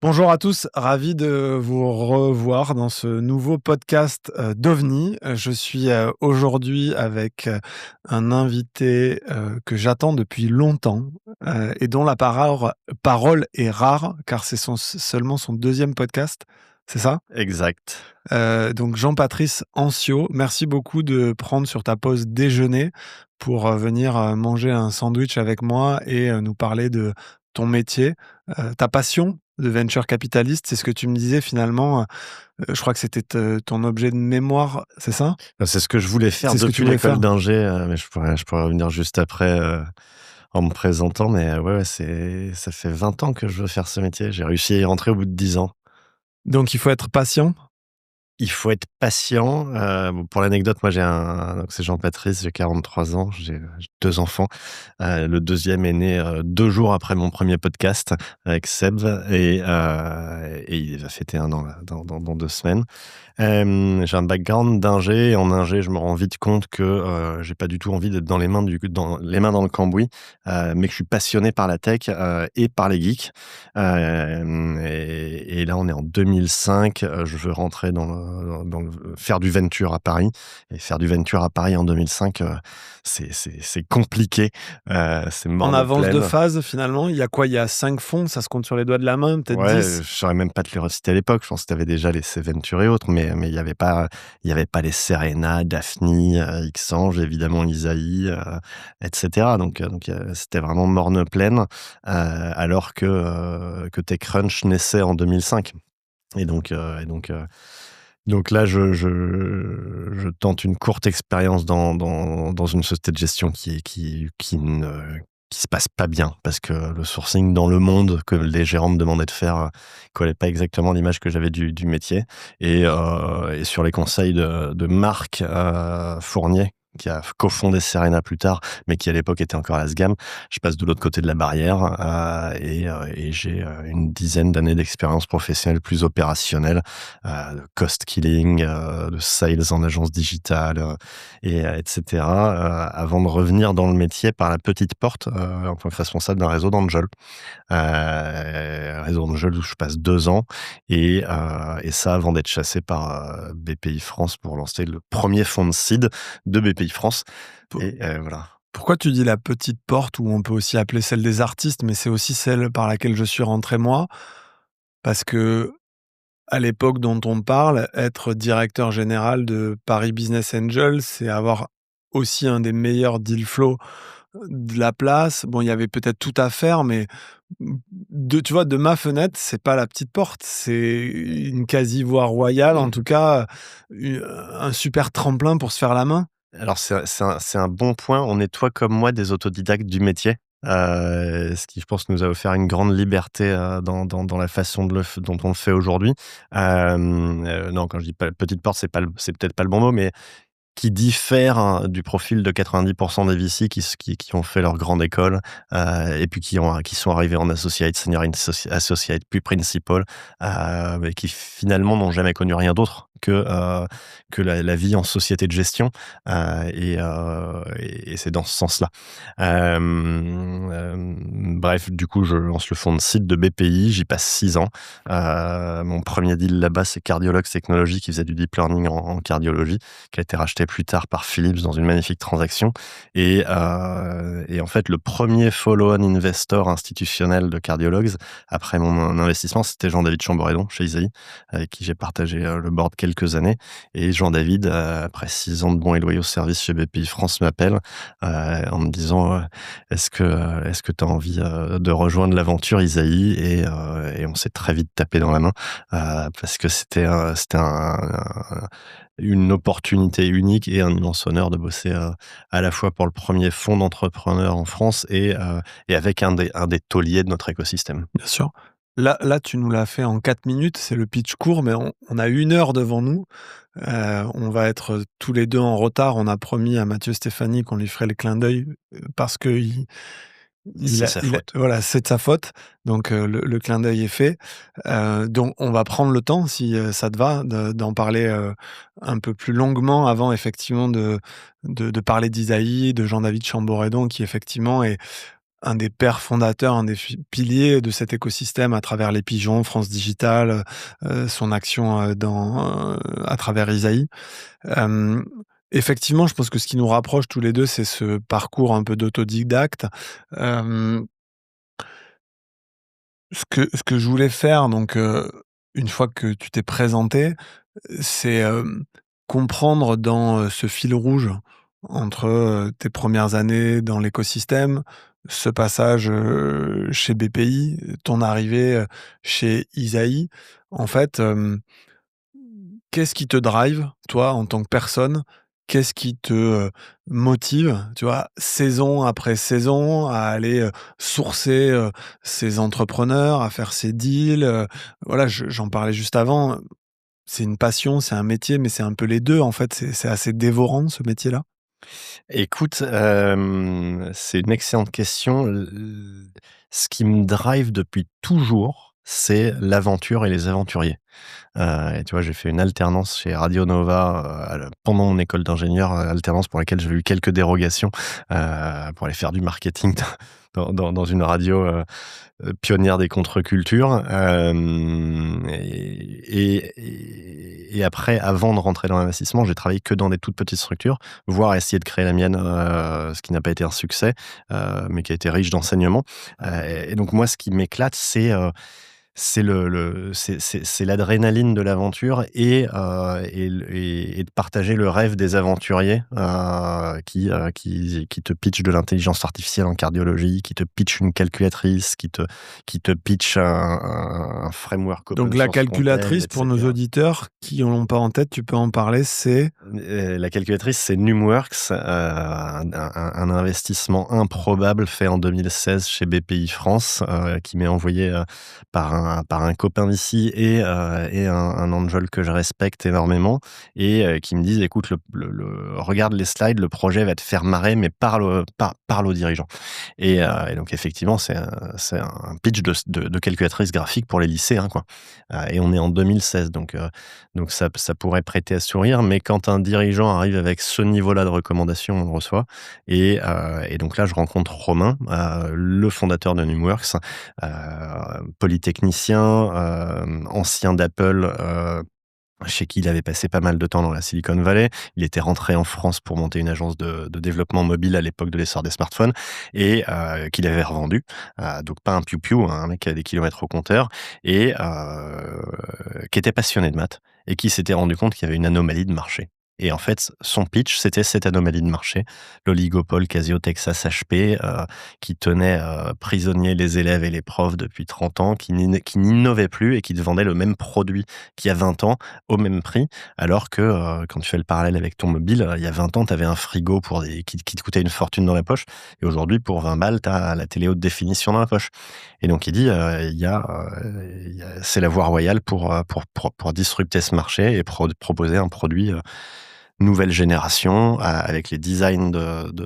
Bonjour à tous, ravi de vous revoir dans ce nouveau podcast, d'OVNI. Je suis, aujourd'hui avec, un invité, que j'attends depuis longtemps, et dont la parole est rare car c'est seulement son deuxième podcast, c'est ça? Exact. Donc Jean-Patrice Ancio, merci beaucoup de prendre sur ta pause déjeuner pour, venir, manger un sandwich avec moi et nous parler de ton métier, ta passion de venture capitaliste. C'est ce que tu me disais finalement, je crois que c'était ton objet de mémoire, c'est ça? C'est ce que je voulais faire C'est ce que tu depuis voulais l'école faire? d'ingé, mais je pourrais revenir juste après, en me présentant. Mais ouais, ça fait 20 ans que je veux faire ce métier. J'ai réussi à y rentrer au bout de 10 ans. Donc il faut être patient? Il faut être patient. Bon, pour l'anecdote, moi donc c'est Jean-Patrice, j'ai 43 ans, j'ai 2 enfants. Le deuxième est né, 2 jours après mon premier podcast avec Seb et il va fêter 1 an là, dans 2 semaines. J'ai un background d'ingé et en ingé, je me rends vite compte que, j'ai pas du tout envie d'être dans les mains dans le cambouis, mais que je suis passionné par la tech, et par les geeks. Et là, on est en 2005, je veux rentrer faire du venture à Paris et faire du venture à Paris en 2005, c'est compliqué, c'est En mort de avance de plaine. phase finalement? Il y a quoi? Il y a 5 fonds, ça se compte sur les doigts de la main, peut-être Ouais, 10? je saurais même pas te les reciter à l'époque. Je pense que tu avais déjà les Venture et autres, mais il y avait pas les Serena, Daphne, Xange, évidemment Isaïe, et cetera. Donc c'était vraiment morne pleine, alors que TechCrunch naissait en 2005 et donc là, je tente une courte expérience dans une société de gestion qui se passe pas bien parce que le sourcing dans le monde que les gérants me demandaient de faire, collait pas exactement à l'image que j'avais du métier et sur les conseils de Marc, Fournier, qui a cofondé Serena plus tard, mais qui à l'époque était encore à l'ASGAM. Je passe de l'autre côté de la barrière, et j'ai, une dizaine d'années d'expérience professionnelle plus opérationnelle, de cost killing, de sales en agence digitale, etc., avant de revenir dans le métier par la petite porte, en tant que responsable d'un réseau d'Angel. Réseau d'Angel où je passe 2 ans et ça avant d'être chassé par, BPI France pour lancer le premier fonds de seed de BPI France Po et voilà. Pourquoi tu dis la petite porte, ou on peut aussi appeler celle des artistes, mais c'est aussi celle par laquelle je suis rentré moi? Parce que à l'époque dont on parle, être directeur général de Paris Business Angel, c'est avoir aussi un des meilleurs deal flow de la place. Bon, il y avait peut-être tout à faire, mais tu vois, de ma fenêtre, c'est pas la petite porte, c'est une quasi-voie royale, en tout cas, un super tremplin pour se faire la main. Alors c'est un bon point. On est, toi comme moi, des autodidactes du métier, ce qui, je pense, nous a offert une grande liberté, dans la façon dont on le fait aujourd'hui. Non, quand je dis pas petite porte, c'est peut-être pas le bon mot, mais qui diffère, hein, du profil de 90% des VC qui ont fait leur grande école, et puis qui sont arrivés en associate, senior associate, puis principal, mais qui finalement n'ont jamais connu rien d'autre que la vie en société de gestion, et c'est dans ce sens-là. Bref, du coup, je lance le fonds de site de BPI, j'y passe 6 ans. Mon premier deal là-bas, c'est Cardiologues Technologies qui faisait du deep learning en cardiologie, qui a été racheté plus tard par Philips dans une magnifique transaction. Et en fait, le premier follow-on investor institutionnel de Cardiologues, après mon investissement, c'était Jean-David Chamboredon chez Isaïe, avec qui j'ai partagé, le board quelques années. Et Jean-David, après 6 ans de bons et loyaux services chez BPI France, m'appelle, en me disant, est-ce que tu as envie, de rejoindre l'aventure Isaïe, et on s'est très vite tapé dans la main, parce que une opportunité unique et un immense honneur de bosser, à la fois pour le premier fonds d'entrepreneurs en France et avec un des tauliers de notre écosystème. Bien sûr. Là, tu nous l'as fait en 4 minutes, c'est le pitch court, mais on a 1 heure devant nous. On va être tous les 2 en retard. On a promis à Mathieu Stéphanie qu'on lui ferait le clin d'œil, parce qu'il C'est sa faute. voilà, c'est de sa faute. Donc le clin d'œil est fait. Donc on va prendre le temps, si, ça te va, d'en parler, un peu plus longuement avant effectivement de parler d'Isaïe, de Jean-David Chamboredon qui effectivement est un des pères fondateurs, un des piliers de cet écosystème à travers Les Pigeons, France Digital, son action, à travers Isaïe. Hem, Effectivement, je pense que ce qui nous rapproche tous les 2, c'est ce parcours un peu d'autodidacte. Hem, ce que je voulais faire donc, une fois que tu t'es présenté, c'est, comprendre dans, ce fil rouge entre, tes premières années dans l'écosystème, ce passage, chez BPI, ton arrivée, chez Isaïe. En fait, qu'est-ce qui te drive, toi, en tant que personne? Qu'est-ce qui te, motive, tu vois, saison après saison, à aller, sourcer, ces entrepreneurs, à faire ces deals, voilà, j'en parlais juste avant, c'est une passion, c'est un métier, mais c'est un peu les 2 en fait, c'est assez dévorant ce métier-là? Écoute, c'est une excellente question. Ce qui me drive depuis toujours, c'est l'aventure et les aventuriers. Et tu vois, j'ai fait une alternance chez Radio Nova, pendant mon école d'ingénieur, alternance pour laquelle j'ai eu quelques dérogations, pour aller faire du marketing dans une radio, pionnière des contre-cultures. Et après, avant de rentrer dans l'investissement, j'ai travaillé que dans des toutes petites structures, voire essayer de créer la mienne, ce qui n'a pas été un succès, mais qui a été riche d'enseignements. Et donc moi, ce qui m'éclate, c'est c'est l'adrénaline de l'aventure et de partager le rêve des aventuriers, qui te pitchent de l'intelligence artificielle en cardiologie, qui te pitchent une calculatrice, qui te pitchent un framework Donc open la source front-end, calculatrice, et pour nos cetera. auditeurs qui en l'ont pas en tête, tu peux en parler, c'est? La calculatrice, c'est Numworks, un investissement improbable fait en 2016 chez BPI France, qui m'est envoyé, par un copain d'ici et un angel que je respecte énormément, et qui me disent: «Écoute, regarde les slides, le projet va te faire marrer, mais parle aux dirigeants». Et donc effectivement, c'est un pitch de calculatrice graphique pour les lycéens, quoi. Et on est en 2016, donc ça pourrait prêter à sourire, mais quand un dirigeant arrive avec ce niveau-là de recommandation, on le reçoit. Et donc là, je rencontre Romain, le fondateur de Numworks, polytechnicien, ancien d'Apple, chez qui il avait passé pas mal de temps dans la Silicon Valley. Il était rentré en France pour monter une agence de développement mobile à l'époque de l'essor des smartphones, et qu'il avait revendu. Donc pas un piou-piou, hein, un mec qui a des kilomètres au compteur, et qui était passionné de maths et qui s'était rendu compte qu'il y avait une anomalie de marché. Et en fait, son pitch, c'était cette anomalie de marché, l'oligopole Casio-Texas HP, qui tenait prisonniers les élèves et les profs depuis 30 ans, qui n'innovait plus et qui te vendait le même produit qu'il y a 20 ans au même prix, alors que, quand tu fais le parallèle avec ton mobile, il y a 20 ans, tu avais un frigo qui te coûtait une fortune dans la poche, et aujourd'hui, pour 20 balles, tu as la télé haute définition dans la poche. Et donc il dit, c'est la voie royale pour disrupter ce marché et proposer un produit, nouvelle génération, avec les designs de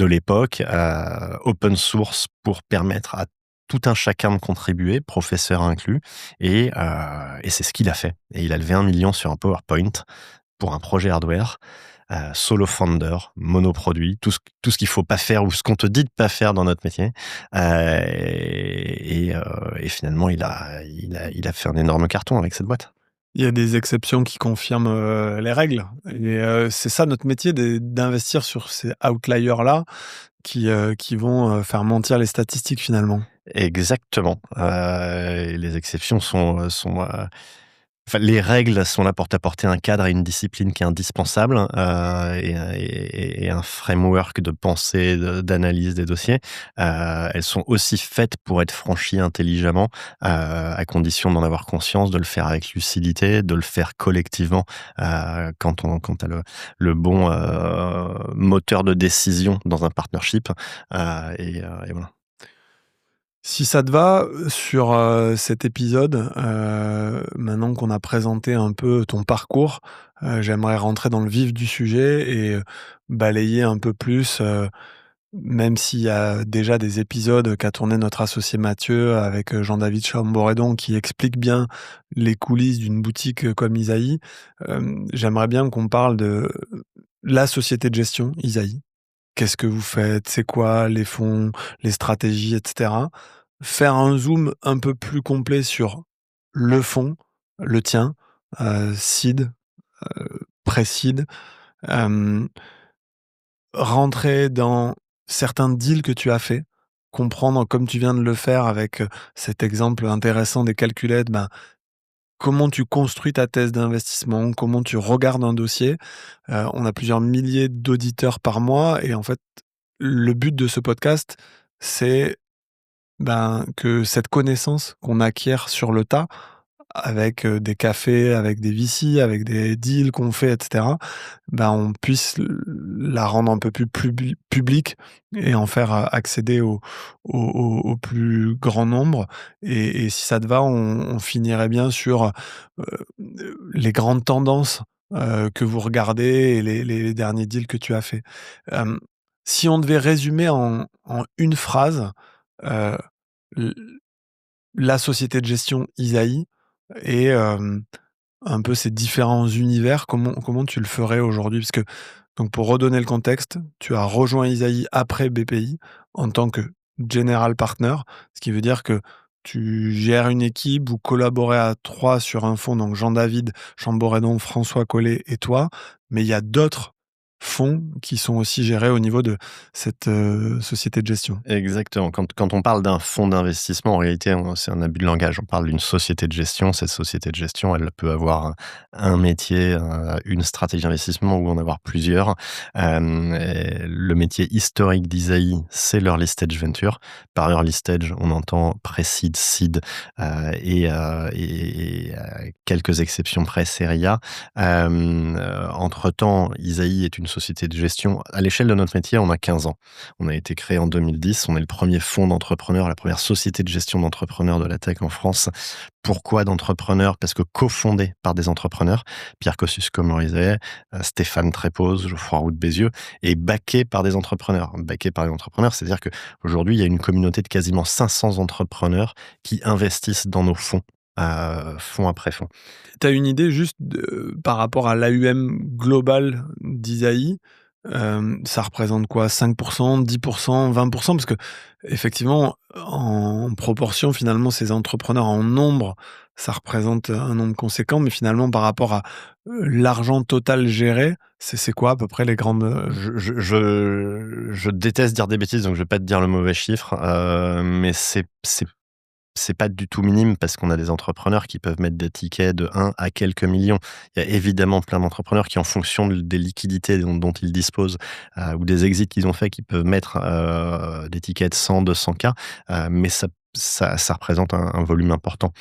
l'époque, open source pour permettre à tout un chacun de contribuer, professeur inclus, et c'est ce qu'il a fait. Et il a levé 1 000 000 sur un PowerPoint pour un projet hardware, solo founder, monoproduit, tout ce qu'il faut pas faire ou ce qu'on te dit de pas faire dans notre métier. Et finalement, il a fait un énorme carton avec cette boîte. Il y a des exceptions qui confirment, les règles et c'est ça notre métier d'investir sur ces outliers-là qui vont, faire mentir les statistiques finalement. Exactement. Les exceptions enfin, les règles sont là pour t'apporter un cadre et une discipline qui est indispensable, et un framework de pensée, d'analyse des dossiers. Elles sont aussi faites pour être franchies intelligemment, à condition d'en avoir conscience, de le faire avec lucidité, de le faire collectivement, quand tu as le bon, moteur de décision dans un partnership, et voilà. Si ça te va, sur, cet épisode, maintenant qu'on a présenté un peu ton parcours, j'aimerais rentrer dans le vif du sujet et balayer un peu plus, même s'il y a déjà des épisodes qu'a tourné notre associé Mathieu avec, Jean-David Chamboredon qui explique bien les coulisses d'une boutique, comme Isaïe. J'aimerais bien qu'on parle de la société de gestion Isaïe. qu'est-ce que vous faites? C'est quoi les fonds, les stratégies, et cetera. Faire un zoom un peu plus complet sur le fond, le tien, seed, pré-seed, hem, rentrer dans certains deals que tu as faits, comprendre comme tu viens de le faire avec, cet exemple intéressant des calculettes, ben, comment tu construis ta thèse d'investissement, comment tu regardes un dossier. On a plusieurs milliers d'auditeurs par mois et en fait, le but de ce podcast, c'est, ben, que cette connaissance qu'on acquiert sur le tas, avec, des cafés, avec des VC, avec des deals qu'on fait et cetera, ben, on puisse la rendre un peu plus publique et en faire, accéder au plus grand nombre et si ça te va, on finirait bien sur, les grandes tendances, que vous regardez et les derniers deals que tu as faits. Hem, Si on devait résumer en une phrase, heu, l la société de gestion Isaïe et un peu ces différents univers, comment tu le ferais aujourd'hui? Parce que donc pour redonner le contexte, tu as rejoint Isaïe après BPI en tant que general partner, ce qui veut dire que tu gères une équipe, vous collaborez à 3 sur un fonds, donc Jean-David Chamboredon, François Collet et toi, mais il y a d'autres fonds qui sont aussi gérés au niveau de cette, société de gestion. Exactement. Quand on parle d'un fonds d'investissement, en réalité, c'est un abus de langage. On parle d'une société de gestion. Cette société de gestion, elle peut avoir un métier, une stratégie d'investissement ou en avoir plusieurs. Et le métier historique d'Isaïe, c'est l'early stage venture. Par early stage, on entend pré-seed, seed et quelques exceptions près, série A. Entre-temps, Isaïe est une société de gestion. À l'échelle de notre métier, on a 15 ans. On a été créé en 2010. On est le premier fonds d'entrepreneurs, la première société de gestion d'entrepreneurs de la tech en France. Pourquoi d'entrepreneurs? Parce que cofondé par des entrepreneurs, Pierre Kosciusko-Morizet, Stéphane Trépoz, Geoffroy Roux de Bézieux, et backé par des entrepreneurs. Backé par des entrepreneurs, c'est-à-dire qu'aujourd'hui, il y a une communauté de quasiment 500 entrepreneurs qui investissent dans nos fonds, fonds après fonds. Tu as une idée juste par rapport à l'AUM global d'Isaïe, ça représente quoi? 5 10 20 Parce que effectivement, en proportion, finalement, ces entrepreneurs en nombre, ça représente un nombre conséquent, mais finalement, par rapport à, l'argent total géré, c'est quoi à peu près les grandes, Je déteste dire des bêtises, donc je vais pas te dire le mauvais chiffre, mais c'est pas du tout minime parce qu'on a des entrepreneurs qui peuvent mettre des tickets de 1 à quelques millions. Il y a évidemment plein d'entrepreneurs qui, en fonction des liquidités dont ils disposent, ou des exits qu'ils ont fait, qui peuvent mettre, des tickets de 100-200 K, mais ça représente un volume important.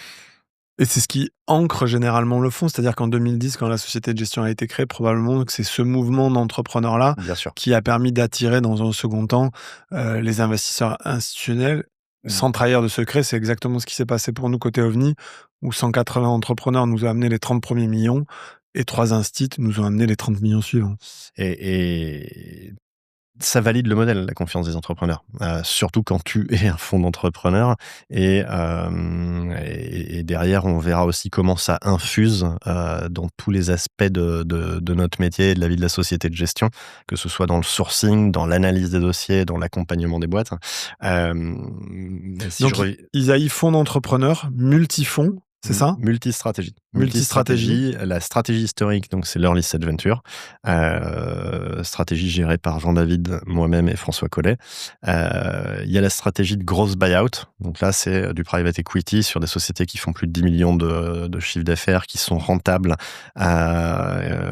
et c'est ce qui ancre généralement le fonds? C'est-à-dire qu'en 2010, quand la société de gestion a été créée, probablement que c'est ce mouvement d'entrepreneurs-là Bien sûr. qui a permis d'attirer dans un second temps, les investisseurs institutionnels. Sans trahir de secret, c'est exactement ce qui s'est passé pour nous côté OVNI, où 180 entrepreneurs nous ont amené les 30 premiers millions et 3 instituts nous ont amené les 30 millions suivants. Et ça valide le modèle, la confiance des entrepreneurs, surtout quand tu es un fonds d'entrepreneurs et derrière, on verra aussi comment ça infuse, dans tous les aspects de notre métier et de la vie de la société de gestion, que ce soit dans le sourcing, dans l'analyse des dossiers, dans l'accompagnement des boîtes. Si je Donc rev Isaïe, fonds d'entrepreneurs, multifonds, c'est ça? Multistratégie. Multistratégie. La stratégie historique, donc c'est l'Early Stage Venture. Stratégie gérée par Jean-David, moi-même et François Collet. Il y a la stratégie de grosse buyout. Donc là, c'est du private equity sur des sociétés qui font plus de 10 millions de chiffre d'affaires, qui sont rentables.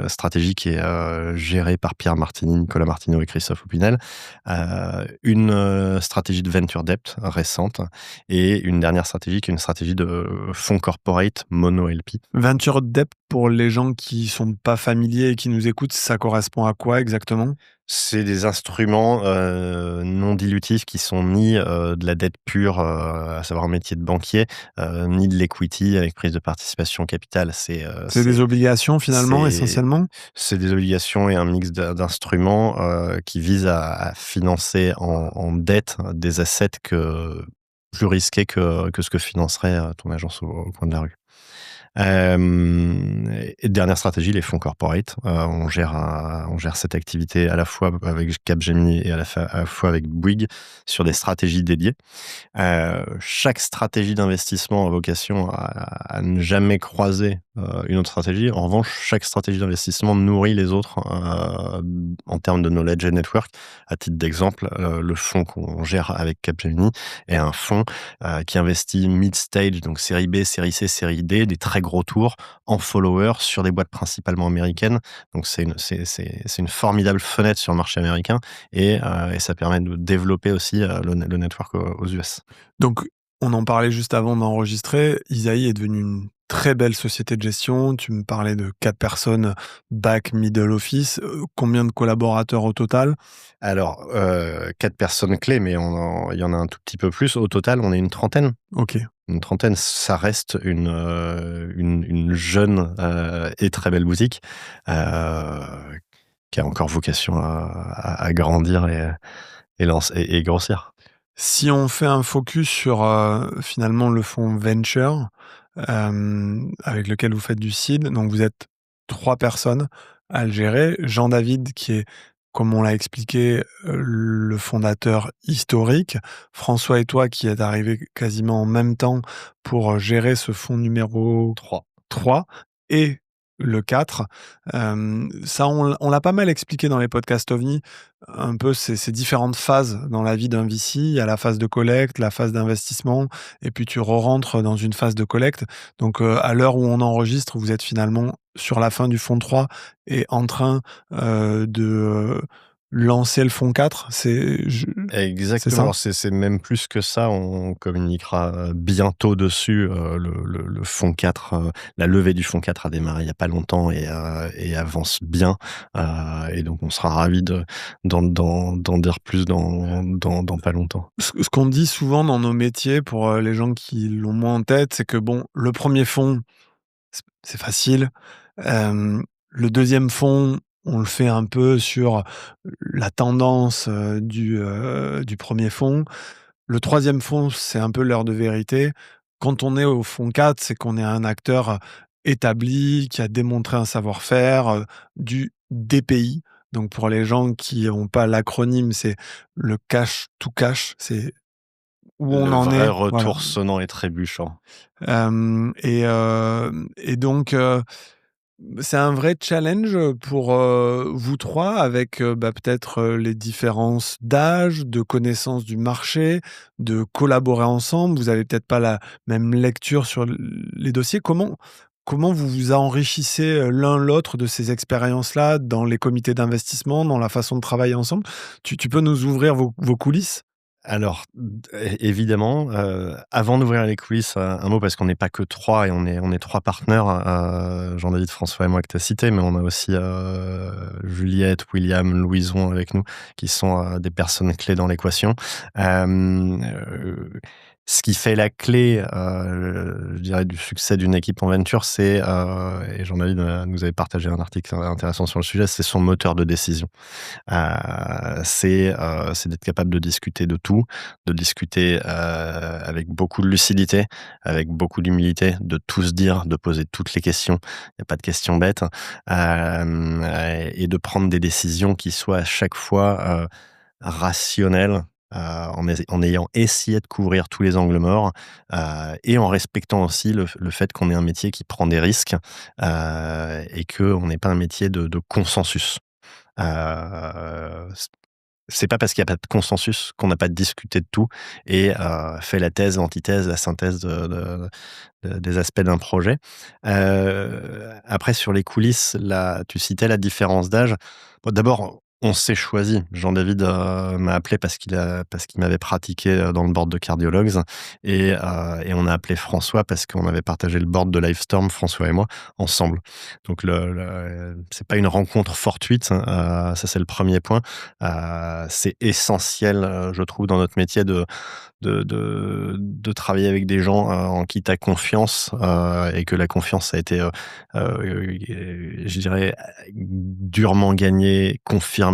Stratégie qui est gérée par Pierre Martini, Nicolas Martineau et Christophe Opinel. Une stratégie de venture debt récente et une dernière stratégie qui est une stratégie de fonds corporate mono LP. Venture debt, pour les gens qui sont pas familiers et qui nous écoutent, ça correspond à quoi exactement? C'est des instruments non dilutifs qui sont ni de la dette pure, à savoir un métier de banquier, ni de l'equity avec prise de participation au capital. C'est des obligations finalement, c'est essentiellement? c'est des obligations et un mix d'instruments qui visent à financer en dette des assets plus risqués que ce que financerait ton agence au coin de la rue. Et dernière stratégie, les fonds corporate. On gère cette activité à la fois avec Capgemini et à la fois avec Bouygues sur des stratégies dédiées. Chaque stratégie d'investissement a vocation à ne jamais croiser une autre stratégie. En revanche, chaque stratégie d'investissement nourrit les autres en termes de knowledge et network. À titre d'exemple, le fonds qu'on gère avec Capgemini est un fonds qui investit mid-stage, donc série B, série C, série D, des très gros tours en followers sur des boîtes principalement américaines. Donc c'est une formidable fenêtre sur le marché américain et ça permet de développer aussi le network aux US. Donc, on en parlait juste avant d'enregistrer. Isaïe est devenue une très belle société de gestion. Tu me parlais de 4 personnes back, middle office. Combien de collaborateurs au total? Alors, 4 personnes clés, mais il y en a un tout petit peu plus. Au total, on est une trentaine. OK. Une trentaine, ça reste une jeune et très belle boutique qui a encore vocation à grandir et grossir. Si on fait un focus sur, finalement le fonds venture, avec lequel vous faites du seed, donc vous êtes 3 personnes à le gérer. Jean-David qui est, comme on l'a expliqué, le fondateur historique. François et toi qui êtes arrivés quasiment en même temps pour, gérer ce fonds numéro 3. 3 et le 4. Ça, on l'a pas mal expliqué dans les podcasts OVNI, un peu ces différentes phases dans la vie d'un VC. Il y a la phase de collecte, la phase d'investissement et puis tu re-rentres dans une phase de collecte. Donc, à l'heure où on enregistre, vous êtes finalement sur la fin du fonds 3 et en train, de, lancer le fonds 4. C'est Exactement. ça? Alors c'est même plus que ça. On communiquera bientôt dessus. Le fonds 4, la levée du fonds 4 a démarré il y a pas longtemps et avance bien. Et donc on sera ravis d'en dire plus dans pas longtemps. Ce qu'on dit souvent dans nos métiers pour, les gens qui l'ont moins en tête, c'est que bon, le premier fonds, c'est facile. Le deuxième fonds, on le fait un peu sur la tendance, du premier fonds. Le troisième fonds, c'est un peu l'heure de vérité. Quand on est au fonds 4, c'est qu'on est un acteur, établi, qui a démontré un savoir-faire, du DPI. Donc pour les gens qui ont pas l'acronyme, c'est le cash to cash, c'est où on Le en vrai est, voilà. retour sonnant et trébuchant. Et donc, c'est un vrai challenge pour, vous 3 avec, peut-être, les différences d'âge, de connaissance du marché, de collaborer ensemble. Vous avez peut-être pas la même lecture sur les dossiers. Comment vous vous enrichissez, l'un l'autre de ces expériences-là dans les comités d'investissement, dans la façon de travailler ensemble? Tu peux nous ouvrir vos coulisses? Alors, évidemment, avant d'ouvrir les coulisses, un mot parce qu'on n'est pas que 3 et on est 3 partenaires, Jean-David, François et moi que tu as cités, mais on a aussi, Juliette, William, Louison avec nous qui sont, des personnes clés dans l'équation. Ce qui fait la clé, je dirais du succès d'une équipe en venture, c'est, et Jean-David, nous avait partagé un article intéressant sur le sujet, c'est son moteur de décision. C'est d'être capable de discuter de tout, de discuter avec beaucoup de lucidité, avec beaucoup d'humilité, de tout se dire, de poser toutes les questions. Il n'y a pas de questions bêtes. Et de prendre des décisions qui soient à chaque fois rationnelles. En ayant essayé de couvrir tous les angles morts et en respectant aussi le fait qu'on est un métier qui prend des risques et qu'on n'est pas un métier de consensus. C'est pas parce qu'il y a pas de consensus qu'on n'a pas discuté de tout et fait la thèse, l'antithèse, la synthèse des aspects d'un projet. Après sur les coulisses, là, tu citais la différence d'âge. Bon, d'abord, on s'est choisi. Jean-David, m'a appelé parce qu'il m'avait pratiqué, dans le board de Cardiologues et on a appelé François parce qu'on avait partagé le board de Livestorm, François et moi, ensemble. Donc c'est pas une rencontre fortuite, ça c'est le premier point. C'est essentiel, je trouve, dans notre métier de travailler avec des gens en qui tu as confiance et que la confiance a été, je dirais, durement gagnée, confirmée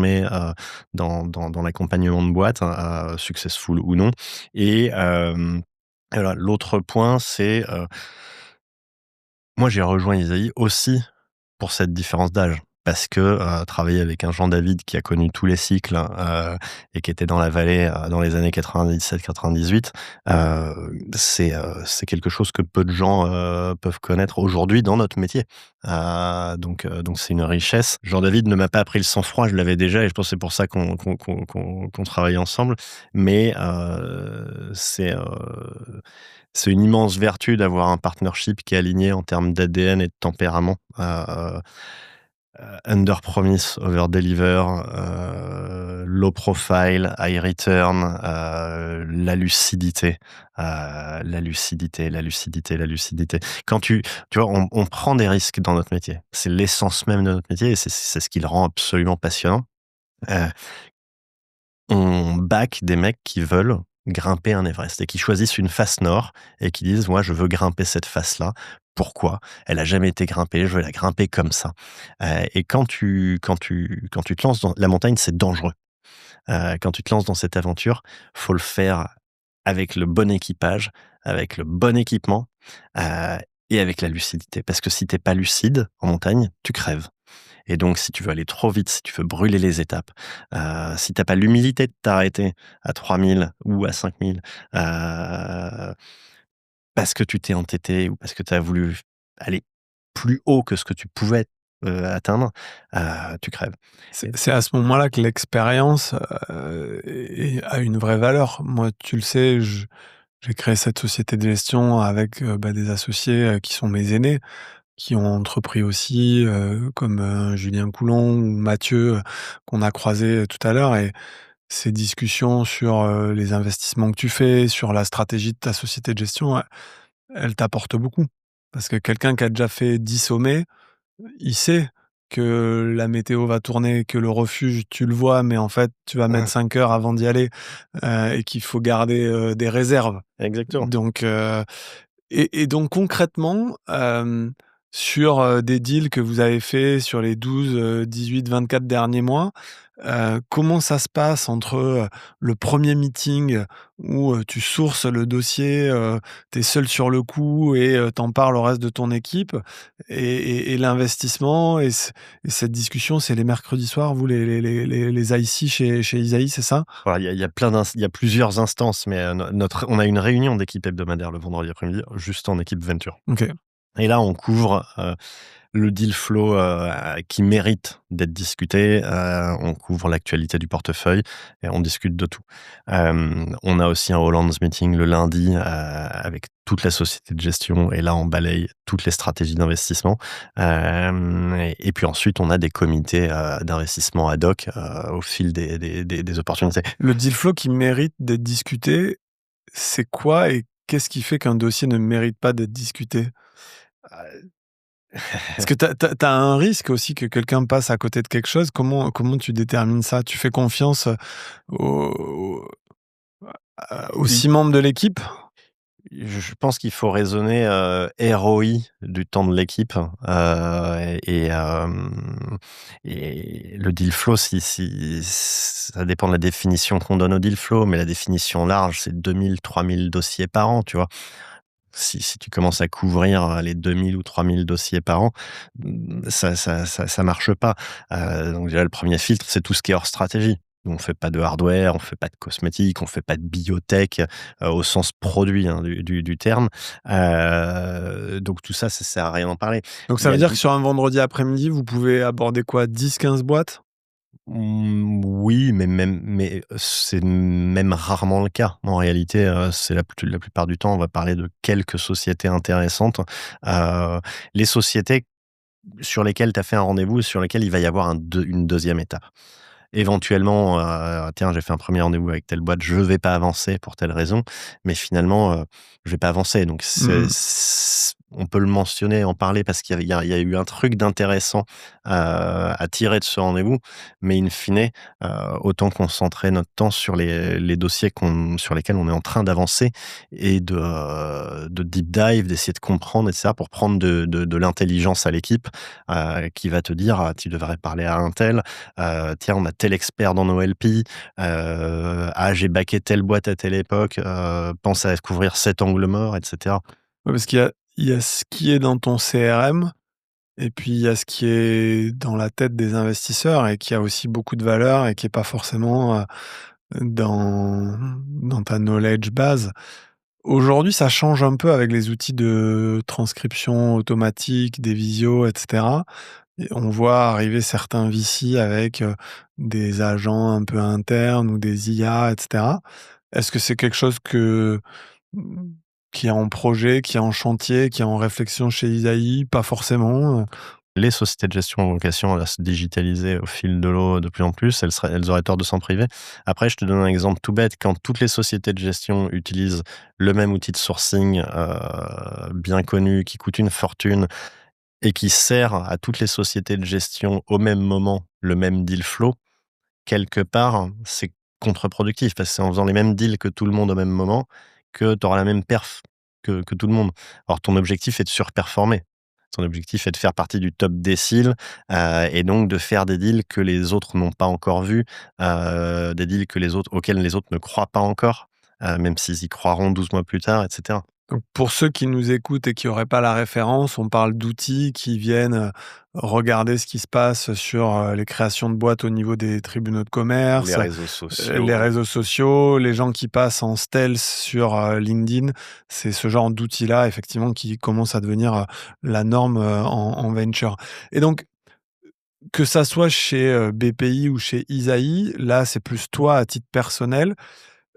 dans l'accompagnement de boîte, successful ou non. Et voilà, l'autre point, c'est Moi, j'ai rejoint Isaïe aussi pour cette différence d'âge. Parce que travailler avec un Jean-David qui a connu tous les cycles et qui était dans la vallée dans les années 97-98, c'est quelque chose que peu de gens peuvent connaître aujourd'hui dans notre métier. Donc c'est une richesse. Jean-David ne m'a pas appris le sang-froid, je l'avais déjà, et je pense que c'est pour ça qu'on travaille ensemble. Mais c'est une immense vertu d'avoir un partnership qui est aligné en termes d'ADN et de tempérament. Under promise, over deliver, low profile, high return, la lucidité, la lucidité, la lucidité, la lucidité. Quand tu vois, on prend des risques dans notre métier. C'est l'essence même de notre métier et c'est ce qui le rend absolument passionnant. Euh, on back des mecs qui veulent grimper un Everest et qui choisissent une face nord et qui disent moi je veux grimper cette face-là. Pourquoi? Elle a jamais été grimpée, je veux la grimper comme ça. Et quand tu te lances dans la montagne, c'est dangereux. Quand tu te lances dans cette aventure, faut le faire avec le bon équipage, avec le bon équipement euh, et avec la lucidité. Parce que si t'es pas lucide en montagne, tu crèves. Et donc, si tu veux aller trop vite, si tu veux brûler les étapes, si t'as pas l'humilité de t'arrêter à 3000 ou à 5000, parce que tu t'es entêté ou parce que tu as voulu aller plus haut que ce que tu pouvais atteindre, tu crèves. C'est à ce moment-là que l'expérience a une vraie valeur. Moi, tu le sais, j'ai créé cette société de gestion avec des associés qui sont mes aînés, qui ont entrepris aussi, comme Julien Coulon ou Mathieu, qu'on a croisé tout à l'heure. Et ces discussions sur les investissements que tu fais, sur la stratégie de ta société de gestion, elles t'apportent beaucoup. Parce que quelqu'un qui a déjà fait 10 sommets, il sait que la météo va tourner, que le refuge, tu le vois, mais en fait, tu vas mettre Ouais, 5 heures avant d'y aller, et qu'il faut garder des réserves. exactement. Donc donc concrètement, sur des deals que vous avez faits sur les 12, 18, 24 derniers mois, comment ça se passe entre le premier meeting où tu sources le dossier, tu es seul sur le coup et tu parles au reste de ton équipe, et l'investissement et cette discussion, c'est les mercredis soirs, vous les IC chez Isaïe, c'est ça? Voilà, il y a plusieurs instances, mais on a une réunion d'équipe hebdomadaire le vendredi après-midi, juste en équipe Venture. OK. Et là, on couvre le deal flow qui mérite d'être discuté. On couvre l'actualité du portefeuille et on discute de tout. On a aussi un Hollands meeting le lundi avec toute la société de gestion et là, on balaye toutes les stratégies d'investissement. Et puis ensuite, on a des comités d'investissement ad hoc au fil des opportunités. Le deal flow qui mérite d'être discuté, c'est quoi et qu'est-ce qui fait qu'un dossier ne mérite pas d'être discuté? Parce que tu as un risque aussi que quelqu'un passe à côté de quelque chose. Comment tu détermines ça? Tu fais confiance, aux aux 6 membres de l'équipe? Je pense qu'il faut raisonner ROI du temps de l'équipe et le deal flow, ça dépend de la définition qu'on donne au deal flow, mais la définition large, c'est 2000-3000 dossiers par an, tu vois. Si tu commences à couvrir les 2000 ou 3000 dossiers par an, ça marche pas. Donc déjà, le premier filtre, c'est tout ce qui est hors stratégie. On fait pas de hardware, on fait pas de cosmétiques, on fait pas de biotech au sens produit hein, du terme. Donc tout ça, ça sert à rien d'en parler. Donc Il ça y veut a dire que sur un vendredi après-midi, vous pouvez aborder quoi? 10-15 boîtes? Oui, mais c'est même rarement le cas. En réalité, c'est la plupart du temps, on va parler de quelques sociétés intéressantes. Les sociétés sur lesquelles tu as fait un rendez-vous, sur lesquelles il va y avoir une deuxième étape. Éventuellement, tiens, j'ai fait un premier rendez-vous avec telle boîte, je vais pas avancer pour telle raison, mais finalement, je vais pas avancer. Donc Mmh. on peut le mentionner, en parler parce qu'il y a eu un truc d'intéressant à tirer de ce rendez-vous, mais in fine, autant concentrer notre temps sur les dossiers sur lesquels on est en train d'avancer et de deep dive, d'essayer de comprendre, etc., pour prendre de l'intelligence à l'équipe qui va te dire: «Ah, tu devrais parler à un tel. Tiens, on a tel expert dans nos LP, ah, j'ai backé telle boîte à telle époque, pense à couvrir cet angle mort, etc. Ouais, parce qu'il il y a ce qui est dans ton CRM et puis il y a ce qui est dans la tête des investisseurs et qui a aussi beaucoup de valeur et qui est pas forcément, dans ta knowledge base. Aujourd'hui, ça change un peu avec les outils de transcription automatique, des visios et cetera. Et on voit arriver certains VC avec, des agents un peu internes ou des IA et cetera. Est-ce que c'est quelque chose mmh, qui est en projet, qui est en chantier, qui est en réflexion chez Isaïe? Pas forcément. Les sociétés de gestion ont vocation à se digitaliser au fil de l'eau de plus en plus. Elles auraient tort de s'en priver. Après, je te donne un exemple tout bête. Quand toutes les sociétés de gestion utilisent le même outil de sourcing bien connu, qui coûte une fortune et qui sert à toutes les sociétés de gestion au même moment le même deal flow, quelque part, c'est contre-productif parce que c'est en faisant les mêmes deals que tout le monde au même moment que tu auras la même perf que tout le monde. Alors, ton objectif est de surperformer. Ton objectif est de faire partie du top décile et donc de faire des deals que les autres n'ont pas encore vus, des deals auxquels les autres ne croient pas encore, même s'ils y croiront 12 mois plus tard, et cetera. Donc pour ceux qui nous écoutent et qui auraient pas la référence, on parle d'outils qui viennent, regarder ce qui se passe sur, les créations de boîtes au niveau des tribunaux de Les commerce, réseaux les sociaux. réseaux sociaux, les gens qui passent en stealth sur, LinkedIn. C'est ce genre d'outils-là effectivement qui commence à devenir, la norme, en venture et donc que ça soit chez, BPI ou chez Isaïe, là, c'est plus toi à titre personnel.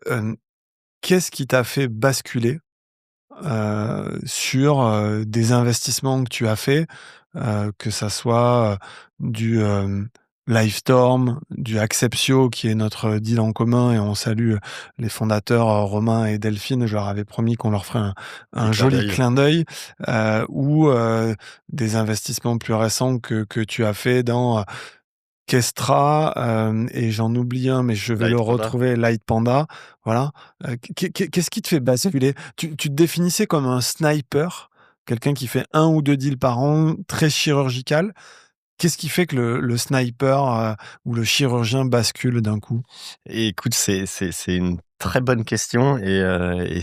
Hem, Qu'est-ce qui t'a fait basculer sur, des investissements que tu as faits, que ça soit, du, Livestorm, du Acceptio qui est notre deal en commun et on salue, les fondateurs, Romain et Delphine. Je leur avais promis qu'on leur ferait Petit un clin joli d'œil. clin d'œil, ou, des investissements plus récents que tu as fait dans, Kestra, et j'en oublie un, mais je vais le Light Panda. retrouver, Light Panda, voilà. Qu'est-ce qui te fait basculer? Tu te définissais comme un sniper, quelqu'un qui fait un ou 2 deals par an, très chirurgical. Qu'est-ce qui fait que le sniper, ou le chirurgien bascule d'un coup? Et écoute, c'est une très bonne question et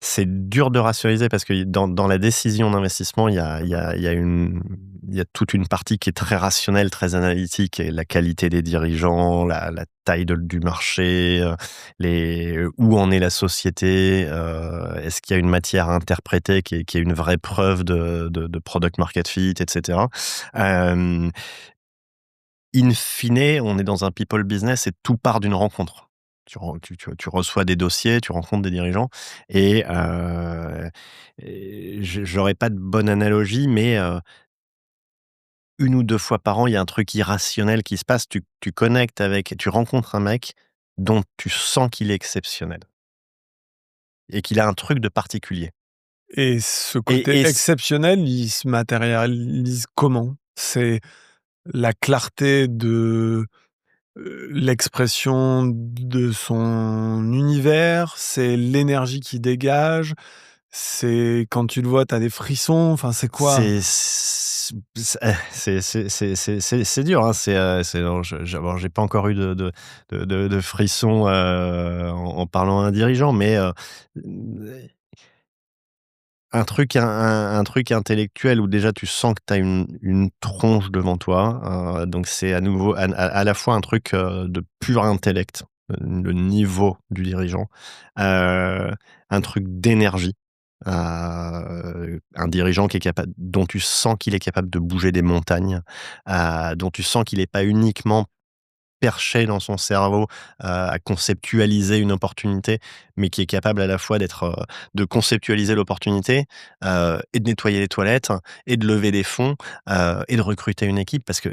c'est dur de rationaliser parce que dans la décision d'investissement, il y a toute une partie qui est très rationnelle, très analytique et la qualité des dirigeants, la taille du marché, où en est la société, est-ce qu'il y a une matière à interpréter qui est une vraie preuve de product market fit, et cetera. Hem In fine, on est dans un people business et tout part d'une rencontre. Tu reçois des dossiers, tu rencontres des dirigeants et j'aurais pas de bonne analogie, mais 1 ou 2 fois par an, il y a un truc irrationnel qui se passe. Tu connectes avec tu rencontres un mec dont tu sens qu'il est exceptionnel et qu'il a un truc de particulier Et ce côté et exceptionnel, il se matérialise comment? C'est la clarté de l'expression de son univers, c'est l'énergie qu'il dégage, c'est quand tu le vois, tu as des frissons, enfin, c'est quoi? c'est dur, hein, alors bon, j'ai pas encore eu de frissons, en parlant à un dirigeant, mais un truc intellectuel où déjà tu sens que tu as une tronche devant toi, donc c'est à nouveau à la fois un truc, de pur intellect, le niveau du dirigeant, un truc d'énergie, un dirigeant qui est capable dont tu sens qu'il est capable de bouger des montagnes, dont tu sens qu'il est pas uniquement perché dans son cerveau, à conceptualiser une opportunité, mais qui est capable à la fois de conceptualiser l'opportunité, et de nettoyer les toilettes et de lever des fonds, et de recruter une équipe parce que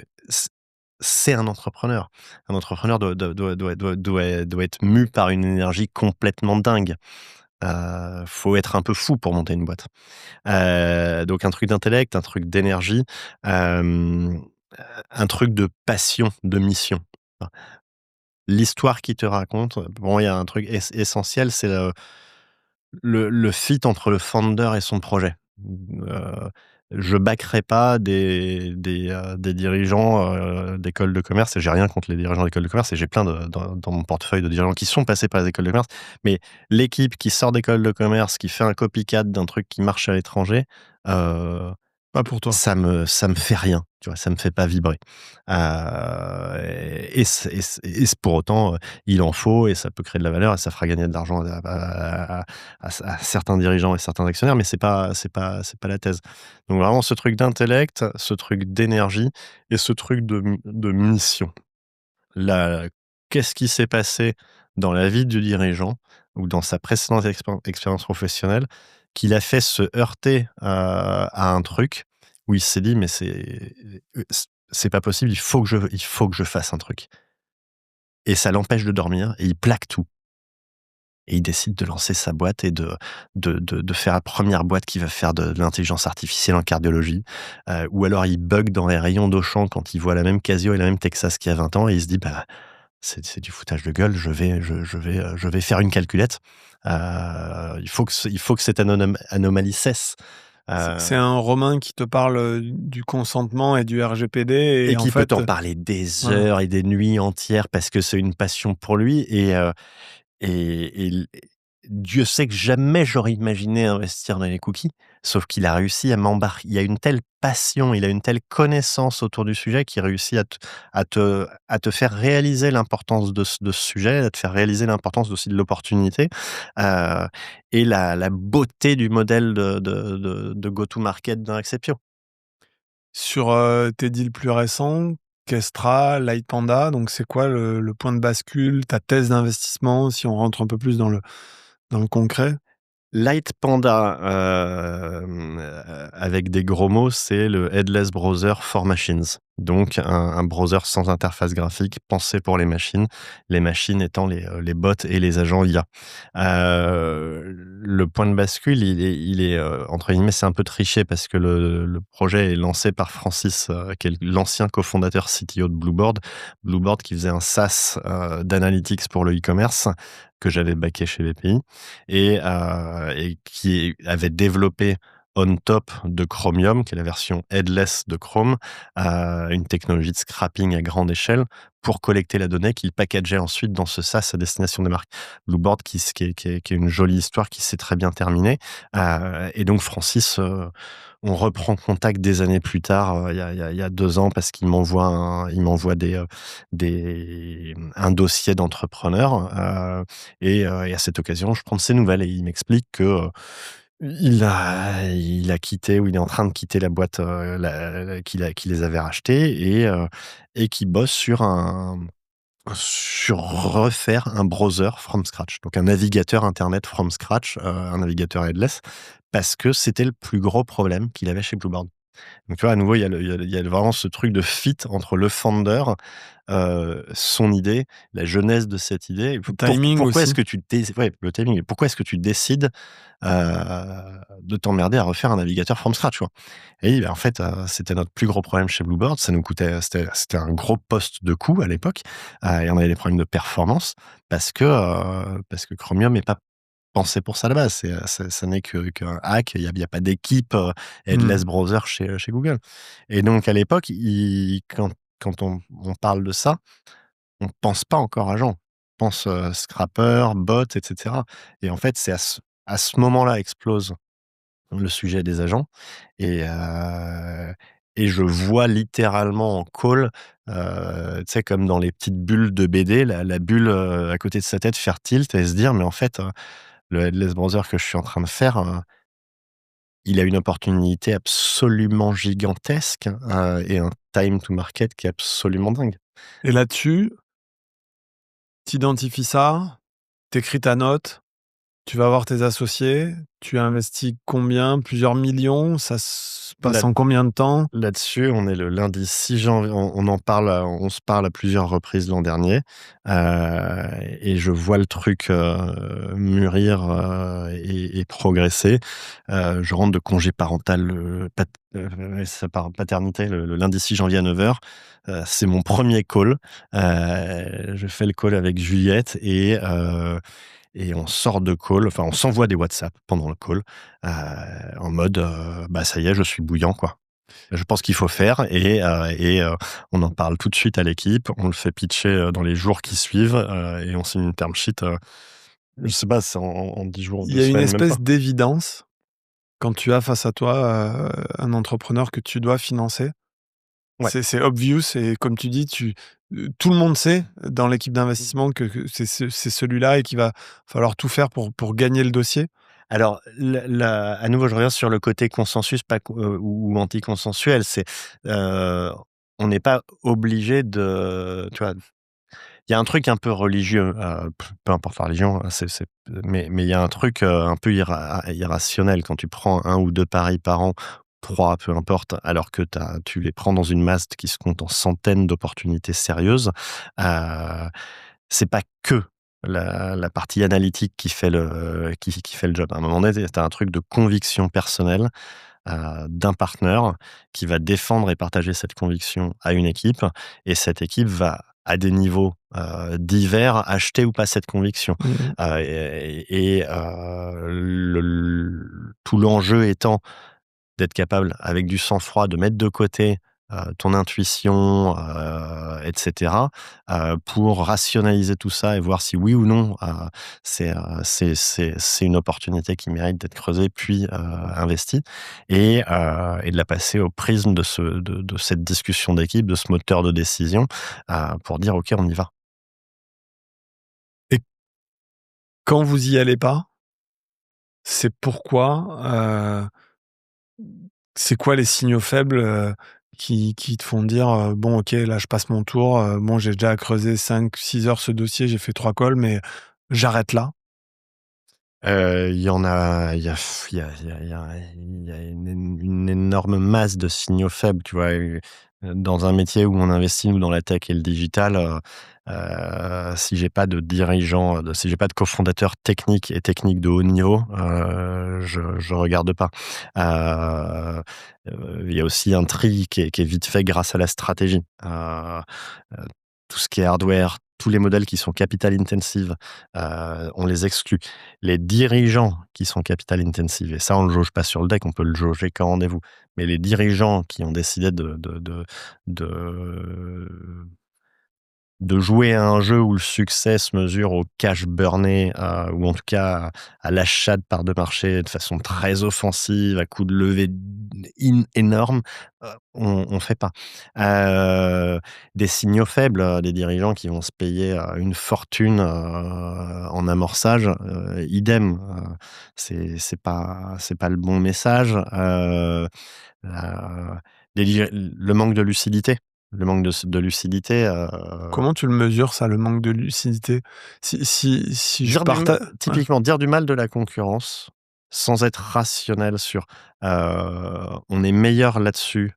c'est un entrepreneur. Un entrepreneur doit être mû par une énergie complètement dingue. Faut être un peu fou pour monter une boîte. Donc un truc d'intellect, un truc d'énergie, hem, un truc de passion, de mission. L'histoire qu'il te raconte, pour moi, il y a un truc essentiel, c'est le fit entre le founder et son projet. je backerai pas des dirigeants d'écoles de commerce, et j'ai rien contre les dirigeants d'écoles de commerce, et j'ai plein dans mon portefeuille de dirigeants qui sont passés par les écoles de commerce. Mais l'équipe qui sort d'école de commerce, qui fait un copycat d'un truc qui marche à l'étranger, euh, Pas pour toi. ça me fait rien, tu vois, ça me fait pas vibrer. Pour autant, il en faut, et ça peut créer de la valeur, et ça fera gagner de l'argent à certains dirigeants et certains actionnaires, mais c'est pas la thèse. Donc vraiment ce truc d'intellect, ce truc d'énergie et ce truc de mission. Là, qu'est-ce qui s'est passé dans la vie du dirigeant ou dans sa précédente expérience professionnelle qui l'a fait se heurter à un truc où il s'est dit mais c'est pas possible, il faut que je fasse un truc, et ça l'empêche de dormir et il plaque tout. Et il décide de lancer sa boîte et de faire la première boîte qui va faire de l'intelligence artificielle en cardiologie. Ou alors il bug dans les rayons d'Auchan quand il voit la même Casio et la même Texas qu'il y a 20 ans, et il se dit bah c'est du foutage de gueule, je vais faire une calculette. Il faut que cette anomalie cesse. C'est un Romain qui te parle du consentement et du RGPD Et et en qui peut fait, t'en parler des voilà. heures et des nuits entières parce que c'est une passion pour lui. Et Dieu sait que jamais j'aurais imaginé investir dans les cookies, sauf qu'il a réussi à m'embarquer. Il y a une telle passion, il a une telle connaissance autour du sujet qu'il réussit à te faire réaliser l'importance de ce sujet, à te faire réaliser l'importance aussi de l'opportunité, heu et la beauté du modèle de go-to-market d'un Acceptio. Sur, tes deals plus récents, Kestra, Light Panda, donc c'est quoi le point de bascule, ta thèse d'investissement, si on rentre un peu plus dans le concret? Light Panda, avec des gros mots, c'est le headless browser for machines. Donc un browser sans interface graphique, pensé pour les machines étant les bots et les agents IA. Le point de bascule, il est, entre guillemets, c'est un peu triché parce que le projet est lancé par Francis, qui est l'ancien cofondateur CTO de Blueboard. Blueboard qui faisait un SaaS, d'analytics pour le e-commerce, que j'avais backé chez BPI, et qui avait développé on top de Chromium, qui est la version headless de Chrome, une technologie de scrapping à grande échelle pour collecter la donnée qu'il packageait ensuite dans ce SaaS à destination des marques. Blueboard, qui est une jolie histoire qui s'est très bien terminée. Et donc Francis, on reprend contact des années plus tard, il y a 2 ans, parce qu'il m'envoie un dossier d'entrepreneur, et à cette occasion, je prends de ses nouvelles et il m'explique que il a quitté, ou il est en train de quitter la boîte, qui les avait rachetés, et qui bosse sur refaire un browser from scratch, donc un navigateur internet from scratch, un navigateur headless, parce que c'était le plus gros problème qu'il avait chez Blueboard. Donc tu vois, à nouveau, il y a vraiment ce truc de fit entre le founder, son idée, la jeunesse de cette idée. Et Le timing pourquoi est-ce aussi? que ouais, le timing. Pourquoi est-ce que tu décides de t'emmerder à refaire un navigateur from scratch, quoi? Et en fait, c'était notre plus gros problème chez Blueboard. Ça nous coûtait, c'était un gros poste de coût à l'époque, et on avait des problèmes de performance parce que Chromium n'est pas pensé pour ça à la base. Ça n'est qu'un hack. Il y a pas d'équipe headless Mmh. browser chez Google. Et donc à l'époque, quand on parle de ça, on pense pas encore agent. On pense scrapper, bot, et cetera. Et en fait, c'est à ce moment-là explose le sujet des agents, et je vois littéralement en call, tu sais, comme dans les petites bulles de BD, la bulle, à côté de sa tête faire tilt et se dire: «Mais en fait, le headless browser que je suis en train de faire, il a une opportunité absolument gigantesque, et un time to market qui est absolument dingue». Et là-dessus, tu identifies ça, tu écris ta note, tu vas voir tes associés, tu investis combien? Plusieurs millions? Ça se passe Là en combien de temps? Là-dessus, on est le lundi 6 janvier, on en parle, on se parle à plusieurs reprises l'an dernier, et je vois le truc mûrir, et progresser. Je rentre de congé parental, paternité le lundi 6 janvier à 9h. C'est mon premier call. Je fais le call avec Juliette, et on sort de call, enfin on s'envoie des WhatsApp pendant le call, en mode, bah ça y est, je suis bouillant quoi. Je pense qu'il faut faire on en parle tout de suite à l'équipe, on le fait pitcher dans les jours qui suivent et on signe une term sheet. Je sais pas, c'est en 10 jours, Il 2 y a une semaines, même pas. espèce d'évidence quand tu as face à toi, un entrepreneur que tu dois financer. Ouais. C'est obvious et comme tu dis, tout le monde sait dans l'équipe Mmh. d'investissement que c'est celui-là et qu'il va falloir tout faire pour gagner le dossier. Alors, à nouveau, je reviens sur le côté consensus pas ou anti-consensuel. On n'est pas obligé de, tu vois? Il y a un truc un peu religieux, peu importe la religion, hein, mais il y a un truc, un peu irrationnel quand tu prends un ou 2 paris par an, 3, peu importe, alors que tu les prends dans une masse qui se compte en centaines d'opportunités sérieuses. Heu, c'est pas que la partie analytique qui fait le job. À un moment donné, tu as un truc de conviction personnelle, d'un partenaire qui va défendre et partager cette conviction à une équipe et cette équipe va, à des niveaux, divers, acheter ou pas cette conviction. Mmh mh. Tout l'enjeu étant d'être capable, avec du sang-froid, de mettre de côté, ton intuition, et cetera, pour rationaliser tout ça et voir si oui ou non, c'est une opportunité qui mérite d'être creusée puis, investie et de la passer au prisme de cette discussion d'équipe, de ce moteur de décision, pour dire: «OK, on y va». Et quand vous y allez pas, c'est pourquoi? C'est quoi les signaux faibles, qui te font dire, «Bon OK, là je passe mon tour, bon j'ai déjà creusé 5-6 heures ce dossier, j'ai fait 3 calls mais j'arrête là»? Il y en a il y a il y a il y a il y a une énorme masse de signaux faibles, tu vois? Dans un métier où on investit, nous, dans la tech et le digital, si j'ai pas de dirigeant, si j'ai pas de cofondateur technique de haut niveau, je regarde pas. Il y a aussi un tri qui est vite fait grâce à la stratégie. Tout ce qui est hardware, tous les modèles qui sont capital intensive, on les exclut. Les dirigeants qui sont capital intensive et ça on le jauge pas sur le deck, on peut le jauger qu'en rendez-vous. Mais les dirigeants qui ont décidé de de jouer à un jeu où le succès se mesure au cash burné, ou en tout cas à l'achat de parts de marché de façon très offensive, à coup de levée énorme, on fait pas. Des signaux faibles, des dirigeants qui vont se payer, une fortune, en amorçage, idem, c'est pas le bon message. La le manque de lucidité. Le manque de lucidité, Comment tu le mesures ça, le manque de lucidité? Si je dire du partage, ouais. typiquement, dire du mal de la concurrence, sans être rationnel sur, on est meilleur là-dessus,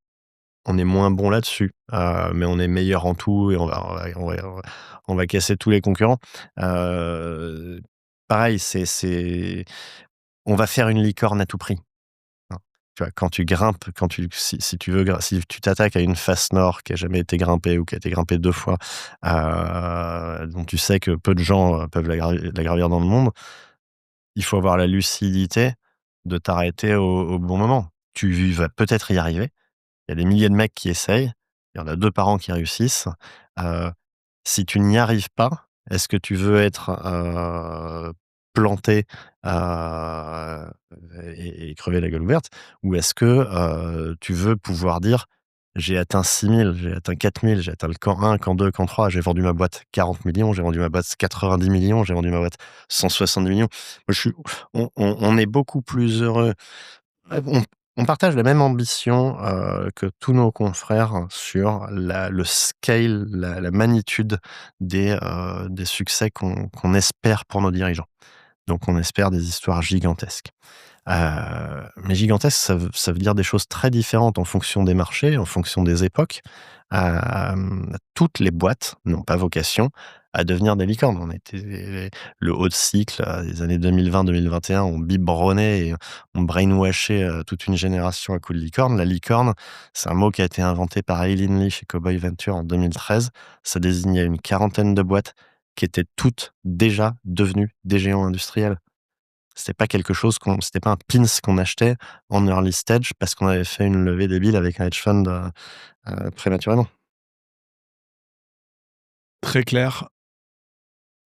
on est moins bon là-dessus, mais on est meilleur en tout et on va casser tous les concurrents. Heu, Pareil, on va faire une licorne à tout prix. Hein. Tu vois, quand tu grimpes, si tu veux si tu t'attaques à une face nord qui a jamais été grimpée ou qui a été grimpée 2 fois, dont tu sais que peu de gens, peuvent la gravir dans le monde, il faut avoir la lucidité de t'arrêter au bon moment. Tu vas peut-être y arriver. Il y a des milliers de mecs qui essayent. Il y en a 2 par an qui réussissent. Heu, Si tu n'y arrives pas, est-ce que tu veux être, planté, et crever la gueule ouverte? Ou est-ce que, tu veux pouvoir dire: «J'ai atteint 6 000, j'ai atteint 4 000, j'ai atteint le camp 1, camp 2, camp 3, j'ai vendu ma boîte 40 millions, j'ai vendu ma boîte 90 millions, j'ai vendu ma boîte 170 millions». Moi, on est beaucoup plus heureux. On partage la même ambition, que tous nos confrères sur le scale, la magnitude des succès qu'on espère pour nos dirigeants. Donc on espère des histoires gigantesques. Mais gigantesque, ça veut dire des choses très différentes en fonction des marchés, en fonction des époques. Toutes les boîtes n'ont pas vocation à devenir des licornes. Le haut de cycle, des années 2020-2021 ont biberonné et ont brainwashé, toute une génération à coups de licorne. La licorne, c'est un mot qui a été inventé par Aileen Lee chez Cowboy Venture en 2013. Ça désignait une quarantaine de boîtes qui étaient toutes déjà devenues des géants industriels. C'était pas un pins qu'on achetait en early stage parce qu'on avait fait une levée débile avec un hedge fund, prématurément. Très clair.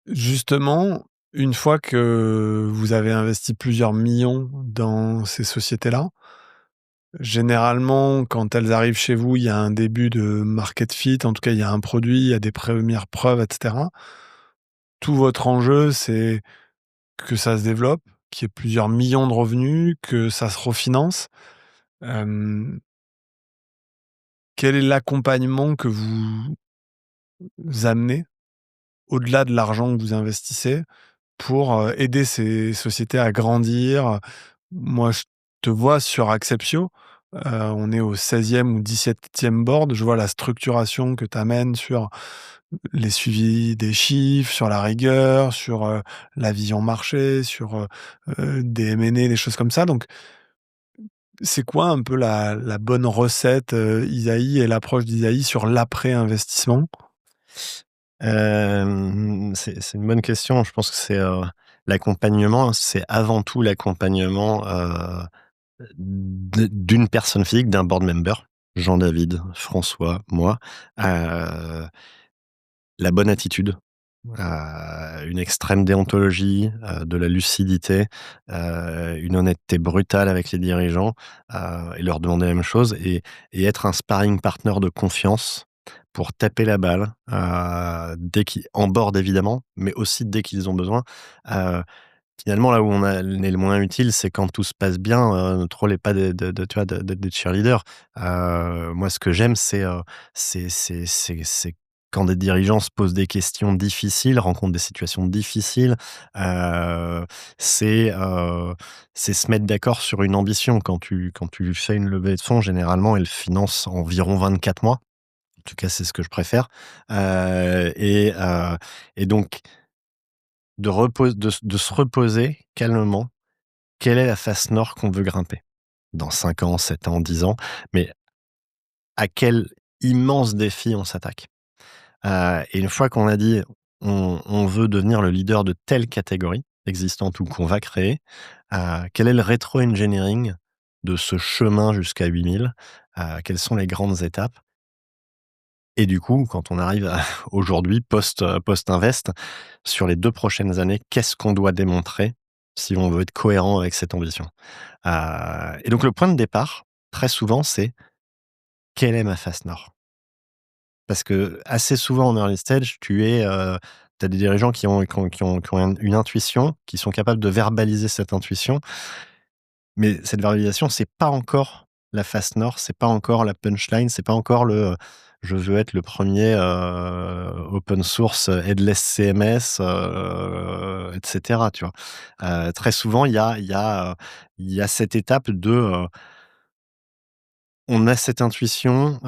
Justement, une fois que vous avez investi plusieurs millions dans ces sociétés-là, généralement, quand elles arrivent chez vous, il y a un début de market fit, en tout cas, il y a un produit, il y a des premières preuves, et cetera. Tout votre enjeu, c'est que ça se développe, qu'il y ait plusieurs millions de revenus, que ça se refinance. Hem, Quel est l'accompagnement que vous amenez, au-delà de l'argent que vous investissez, pour, aider ces sociétés à grandir? Moi, je te vois sur Acceptio, on est au 16e ou 17e board. Je vois la structuration que tu amènes sur les suivis des chiffres, sur la rigueur, sur, la vision marché, sur, des M&A, des choses comme ça. Donc, c'est quoi un peu la bonne recette, Isaïe et l'approche d'Isaïe sur l'après-investissement? C'est une bonne question. Je pense que l'accompagnement, c'est avant tout l'accompagnement, d'une personne physique, d'un board member, Jean-David, François, moi, heu, la bonne attitude, une extrême déontologie, de la lucidité, une honnêteté brutale avec les dirigeants, et leur demander la même chose et être un sparring partner de confiance pour taper la balle, dès qu'ils en board évidemment, mais aussi dès qu'ils ont besoin. Heu, Finalement, là où on est le moins utile, c'est quand tout se passe bien, notre rôle est pas de tu vois, d'être des cheerleaders. Moi, ce que j'aime, c'est quand des dirigeants se posent des questions difficiles, rencontrent des situations difficiles, heu, c'est, heu, c'est se mettre d'accord sur une ambition. Quand tu fais une levée de fonds, généralement, elle finance environ 24 mois. En tout cas, c'est ce que je préfère, et donc de se reposer calmement. Quelle est la face nord qu'on veut grimper? Dans 5 ans, 7 ans, 10 ans, mais à quel immense défi on s'attaque? Et une fois qu'on a dit: «On veut devenir le leader de telle catégorie existante ou qu'on va créer», quel est le rétro-engineering de ce chemin jusqu'à 8 000? Quelles sont les grandes étapes? Et du coup, quand on arrive à aujourd'hui, post-invest, sur les 2 prochaines années, qu'est-ce qu'on doit démontrer si on veut être cohérent avec cette ambition? Et donc le point de départ, très souvent, c'est: «Quelle est ma face nord?» Parce que assez souvent en early stage, tu as des dirigeants qui ont une intuition, qui sont capables de verbaliser cette intuition, mais cette verbalisation, c'est pas encore la face nord, c'est pas encore la punchline, c'est pas encore «Je veux être le premier open source headless CMS», et cetera, tu vois? Très souvent, il y a cette étape de, on a cette intuition,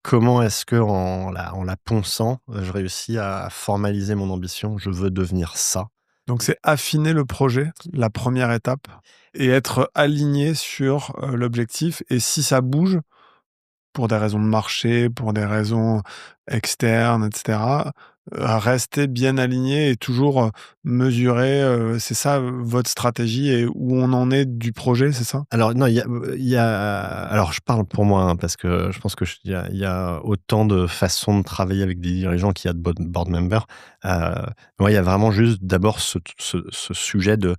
comment est-ce qu'en la ponçant, je réussis à formaliser mon ambition? Je veux devenir ça. Donc c'est affiner le projet, la première étape, et être aligné sur, l'objectif, et si ça bouge, pour des raisons de marché, pour des raisons externes, et cetera, rester bien aligné et toujours, mesurer, c'est ça, votre stratégie, et où on en est du projet, c'est ça? Alors non, alors je parle pour moi, hein, parce que je pense que il y a autant de façons de travailler avec des dirigeants qu'il y a de board members. Moi, il y a vraiment juste d'abord ce sujet de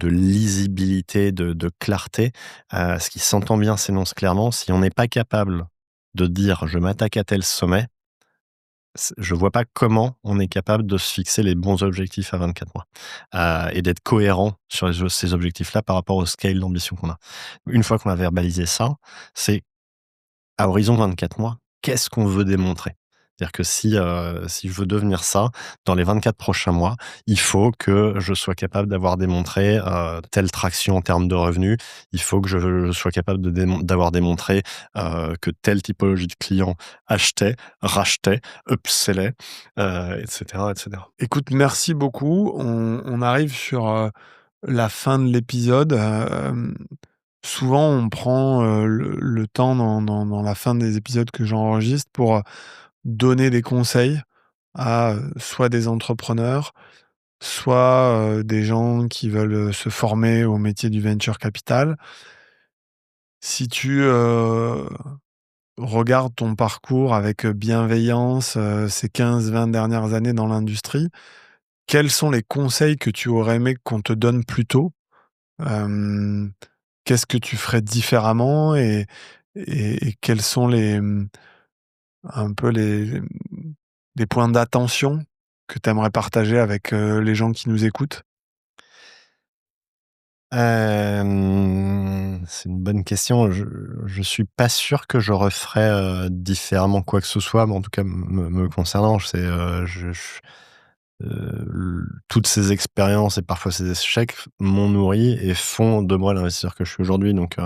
lisibilité, de clarté. Ce qui s'entend bien s'énonce clairement. Si on n'est pas capable de dire: «Je m'attaque à tel sommet», je vois pas comment on est capable de se fixer les bons objectifs à 24 mois, et d'être cohérent sur ces objectifs-là par rapport au scale d'ambition qu'on a. Une fois qu'on a verbalisé ça, c'est à horizon 24 mois, qu'est-ce qu'on veut démontrer? C'est-à-dire que si je veux devenir ça, dans les 24 prochains mois, il faut que je sois capable d'avoir démontré, telle traction en termes de revenus. Il faut que je sois capable d'avoir démontré, que telle typologie de clients achetait, rachetait, upsellait, et cetera, et cetera. Écoute, merci beaucoup. On arrive sur, la fin de l'épisode. Souvent, on prend, le temps dans la fin des épisodes que j'enregistre pour, donner des conseils à, soit des entrepreneurs, soit, des gens qui veulent, se former au métier du venture capital. Si tu, regardes ton parcours avec, bienveillance, ces 15-20 dernières années dans l'industrie, quels sont les conseils que tu aurais aimé qu'on te donne plus tôt? Hem, Qu'est-ce que tu ferais différemment et quels sont un peu les points d'attention que tu aimerais partager avec, les gens qui nous écoutent? C'est une bonne question. Je suis pas sûr que je referais, différemment quoi que ce soit, mais en tout cas me concernant. C'est, toutes ces expériences et parfois ces échecs m'ont nourri et font de moi l'investisseur que je suis aujourd'hui. Donc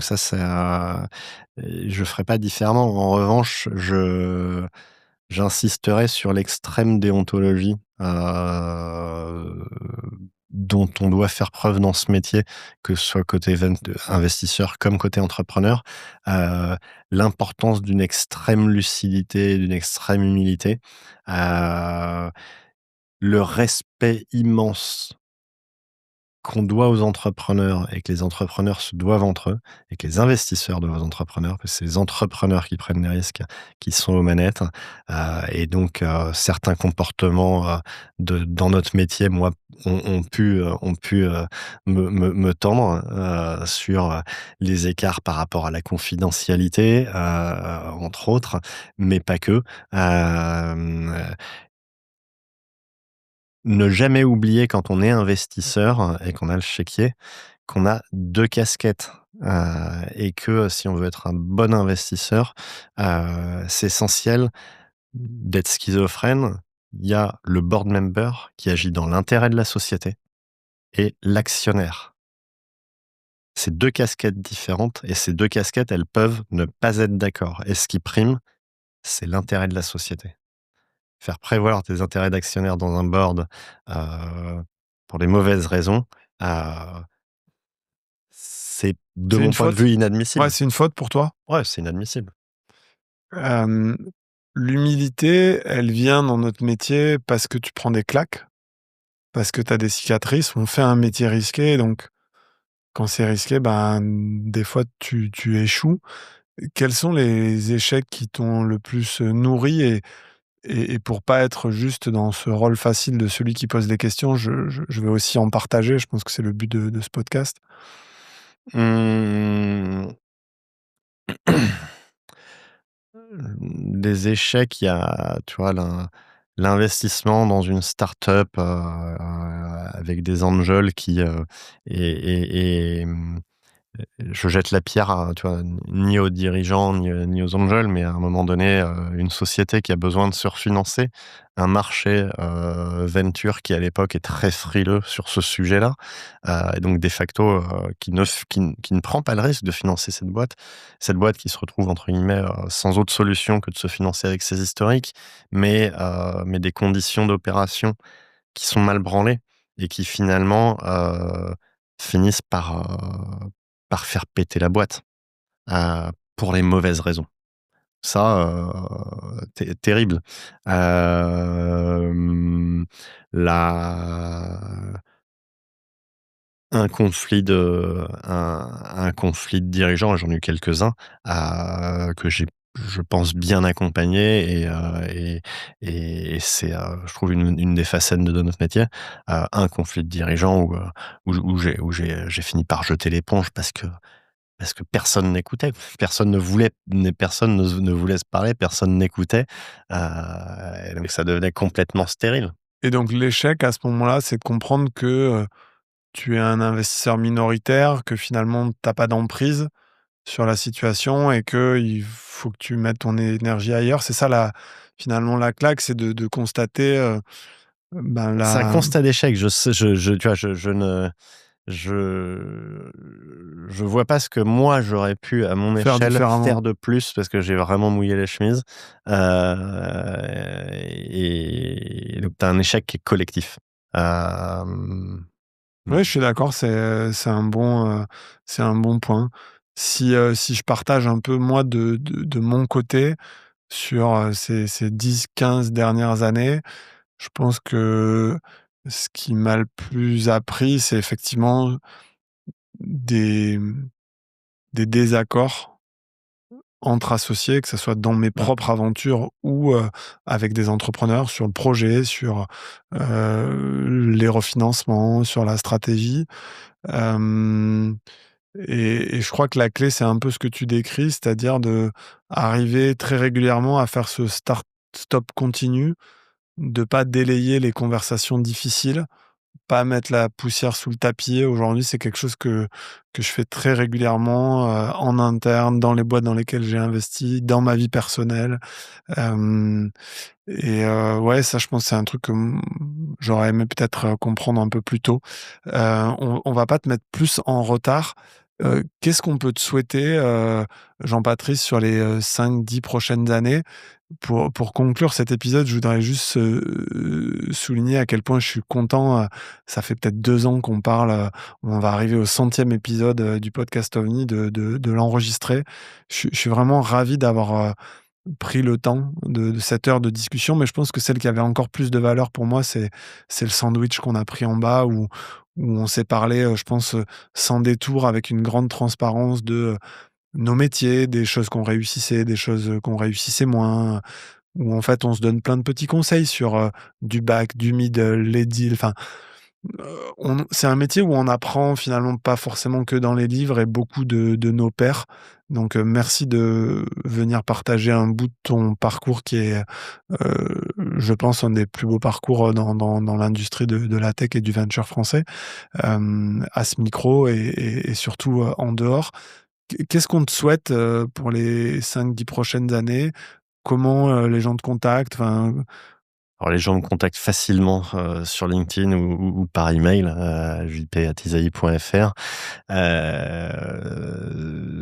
ça, c'est, je ferai pas différemment. En revanche, j'insisterai sur l'extrême déontologie, dont on doit faire preuve dans ce métier, que ce soit côté investisseur comme côté entrepreneur. Heu, L'importance d'une extrême lucidité, d'une extrême humilité. Heu, le respect immense qu'on doit aux entrepreneurs et que les entrepreneurs se doivent entre eux et que les investisseurs doivent aux entrepreneurs, parce que c'est les entrepreneurs qui prennent les risques, qui sont aux manettes. Et donc certains comportements, dans notre métier, moi, ont pu me tendre, sur, les écarts par rapport à la confidentialité, entre autres, mais pas que. Ne jamais oublier quand on est investisseur et qu'on a le chéquier, qu'on a 2 casquettes, et que si on veut être un bon investisseur, c'est essentiel d'être schizophrène. Il y a le board member qui agit dans l'intérêt de la société et l'actionnaire. C'est 2 casquettes différentes et ces 2 casquettes, elles peuvent ne pas être d'accord et ce qui prime, c'est l'intérêt de la société. Faire prévoir tes intérêts d'actionnaire dans un board, heu, pour les mauvaises raisons, heu, c'est de C'est mon une point de faute? vue Ouais, inadmissible. c'est une faute pour toi? Ouais, c'est inadmissible. Hem, L'humilité, elle vient dans notre métier parce que tu prends des claques, parce que tu as des cicatrices. On fait un métier risqué, donc quand c'est risqué, ben, des fois tu échoues. Quels sont les échecs qui t'ont le plus, nourri et pour pas être juste dans ce rôle facile de celui qui pose des questions, je vais aussi en partager. Je pense que c'est le but de ce podcast. Mmh, des échecs, il y a, tu vois, l'investissement dans une start-up, avec des angels qui, je jette la pierre à, tu vois, ni aux dirigeants, ni aux angels, mais à un moment donné, une société qui a besoin de se refinancer, un marché, venture qui à l'époque est très frileux sur ce sujet-là, et donc de facto, qui ne prend pas le risque de financer cette boîte. Cette boîte qui se retrouve entre guillemets, sans autre solution que de se financer avec ses historiques, mais des conditions d'opération qui sont mal branlées et qui finalement, finissent par faire péter la boîte, pour les mauvaises raisons. Ça, terrible. Hem, la un conflit de dirigeants, j'en ai eu quelques-uns, que j'ai, je pense, bien accompagné et c'est, je trouve une des facettes de notre métier. Un conflit de dirigeants où j'ai fini par jeter l'éponge parce que personne n'écoutait. Personne ne voulait se parler, personne n'écoutait, et donc ça devenait complètement stérile. Et donc l'échec à ce moment-là, c'est de comprendre que, tu es un investisseur minoritaire, que finalement tu as pas d'emprise sur la situation et qu'il faut que tu mettes ton énergie ailleurs. C'est ça finalement la claque, c'est de constater, ben, C'est un la constat d'échec. Je sais, tu vois, je vois pas ce que moi j'aurais pu, à mon faire échelle, différemment. faire de plus parce que j'ai vraiment mouillé les chemises. Et donc tu as un échec qui est collectif. Hem, Oui, mmh, je suis d'accord, c'est un bon point. Si je partage un peu moi de mon côté, sur, ces 10-15 dernières années. Je pense que ce qui m'a le plus appris, c'est effectivement des, des désaccords entre associés, que ce soit dans mes Mmh. propres aventures ou, avec des entrepreneurs sur le projet, sur, les refinancements, sur la stratégie. Hem et je crois que la clé, c'est un peu ce que tu décris, c'est-à-dire d'arriver très régulièrement à faire ce start-stop continu, de pas délayer les conversations difficiles, pas mettre la poussière sous le tapis. Aujourd'hui, c'est quelque chose que je fais très régulièrement, en interne, dans les boîtes dans lesquelles j'ai investi, dans ma vie personnelle. Hem ouais, ça, je pense, c'est un truc que, j'aurais aimé peut-être, comprendre un peu plus tôt. On va pas te mettre plus en retard. Qu'est-ce qu'on peut te souhaiter, Jean-Patrice, sur les, 5-10 prochaines années? Pour conclure cet épisode, je voudrais juste, souligner à quel point je suis content, ça fait peut-être 2 ans qu'on parle, on va arriver au 100e épisode, du podcast OVNI, de l'enregistrer. Je suis vraiment ravi d'avoir, pris le temps de cette heure de discussion, mais je pense que celle qui avait encore plus de valeur pour moi, c'est le sandwich qu'on a pris en bas où on s'est parlé, je pense, sans détour, avec une grande transparence de, nos métiers, des choses qu'on réussissait, des choses, qu'on réussissait moins, où en fait on se donne plein de petits conseils sur, du back, du middle, les deals, enfin, on c'est un métier où on apprend finalement pas forcément que dans les livres et beaucoup de nos pairs. Donc, merci de venir partager un bout de ton parcours qui est, je pense, un des plus beaux parcours, dans l'industrie de la tech et du venture français, à ce micro et surtout, en dehors. Qu'est-ce qu'on te souhaite, pour les 5-10 prochaines années? Comment, les gens te contactent? Enfin, Alors les gens me contactent facilement, sur LinkedIn ou par email, jp@isaïe.fr.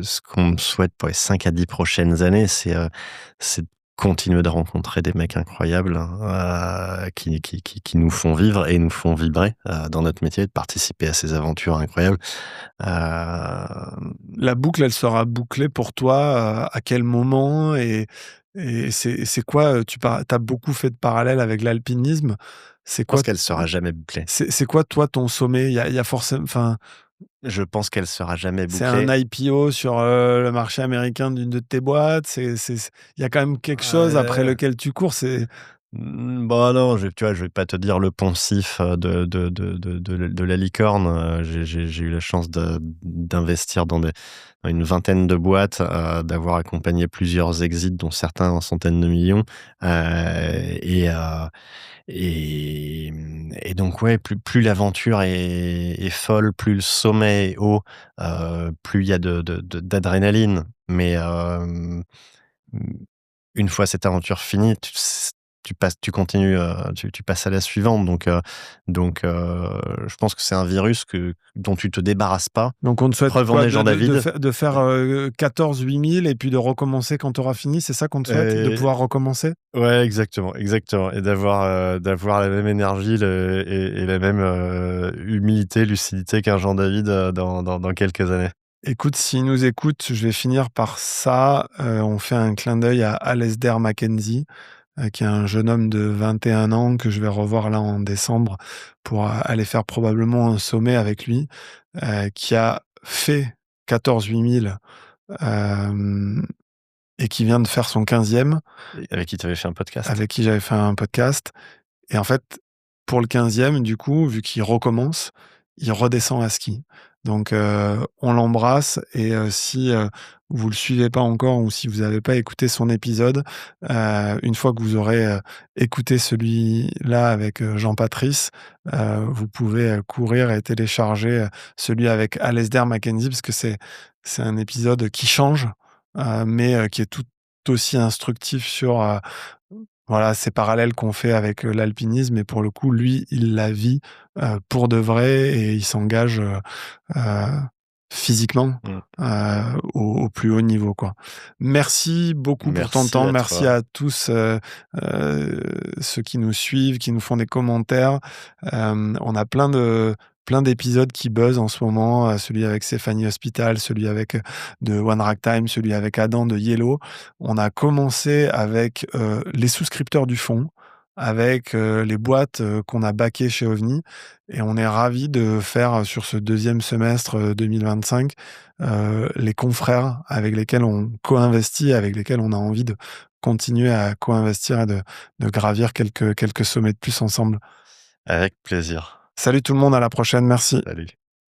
Ce qu'on me souhaite pour les 5 à 10 prochaines années, c'est de continuer de rencontrer des mecs incroyables, qui nous font vivre et nous font vibrer, dans notre métier, de participer à ces aventures incroyables. Hem, la boucle, elle sera bouclée pour toi, à quel moment? Et c'est quoi, tu as beaucoup fait de parallèles avec l'alpinisme. C'est je pense quoi qu'elle sera jamais bouclée. c'est quoi toi ton sommet? Il y a forcément, enfin, Je pense qu'elle sera jamais c'est un bouclée. IPO sur, le marché américain d'une de tes boîtes? Il y a quand même quelque chose après lequel tu cours, c'est Bah, non, tu vois, je vais pas te dire le poncif, de la licorne. J'ai eu la chance d'investir dans une vingtaine de boîtes, d'avoir accompagné plusieurs exits, dont certains en centaines de millions, et donc ouais, plus l'aventure est folle, plus le sommet est haut, plus il y a d'adrénaline. Mais, une fois cette aventure finie, tu continues, tu passes à la suivante. Je pense que c'est un virus dont tu te débarrasses pas. donc on te souhaite Preuve en quoi? est De Jean de de David. fai de faire, 14 000-8 000 et puis de recommencer quand tu auras fini, c'est ça qu'on te souhaite? De Et pouvoir recommencer? ouais, exactement, exactement, et d'avoir la même énergie et la même, humilité, lucidité qu'un Jean David, dans quelques années. Écoute, s'il nous écoute, je vais finir par ça. On fait un clin d'œil à Alasdair Mackenzie, qui est un jeune homme de 21 ans que je vais revoir là en décembre pour, aller faire probablement un sommet avec lui, qui a fait 14 000-8 000, hem et qui vient de faire son 15e, Et avec qui tu avais fait un podcast. avec qui j'avais fait un podcast. Et en fait, pour le 15e, du coup, vu qu'il recommence, il redescend à ski. Donc, on l'embrasse et si, vous le suivez pas encore ou si vous avez pas écouté son épisode, une fois que vous aurez, écouté celui-là avec, Jean-Patrice, vous pouvez, courir et télécharger, celui avec Alasdair Mackenzie parce que c'est un épisode qui change, mais qui est tout aussi instructif sur, voilà, ces parallèles qu'on fait avec, l'alpinisme. Et pour le coup, lui, il la vit, pour de vrai et il s'engage, heu, physiquement, Mmh. au plus haut niveau, quoi. Merci beaucoup pour ton Merci temps. à Merci toi. à tous, ceux qui nous suivent, qui nous font des commentaires. On a plein d'épisodes qui buzzent en ce moment, celui avec Stéphanie Hospital, celui avec, de One Ragtime, celui avec Adam de Yellow. On a commencé avec, les souscripteurs du fonds, avec, les boîtes, qu'on a backées chez OVNI et on est ravis de faire, sur ce deuxième semestre, 2025, les confrères avec lesquels on co-investit, avec lesquels on a envie de continuer à co-investir et de gravir quelques sommets de plus ensemble. Avec plaisir. Salut tout le monde, à la prochaine, merci. Salut.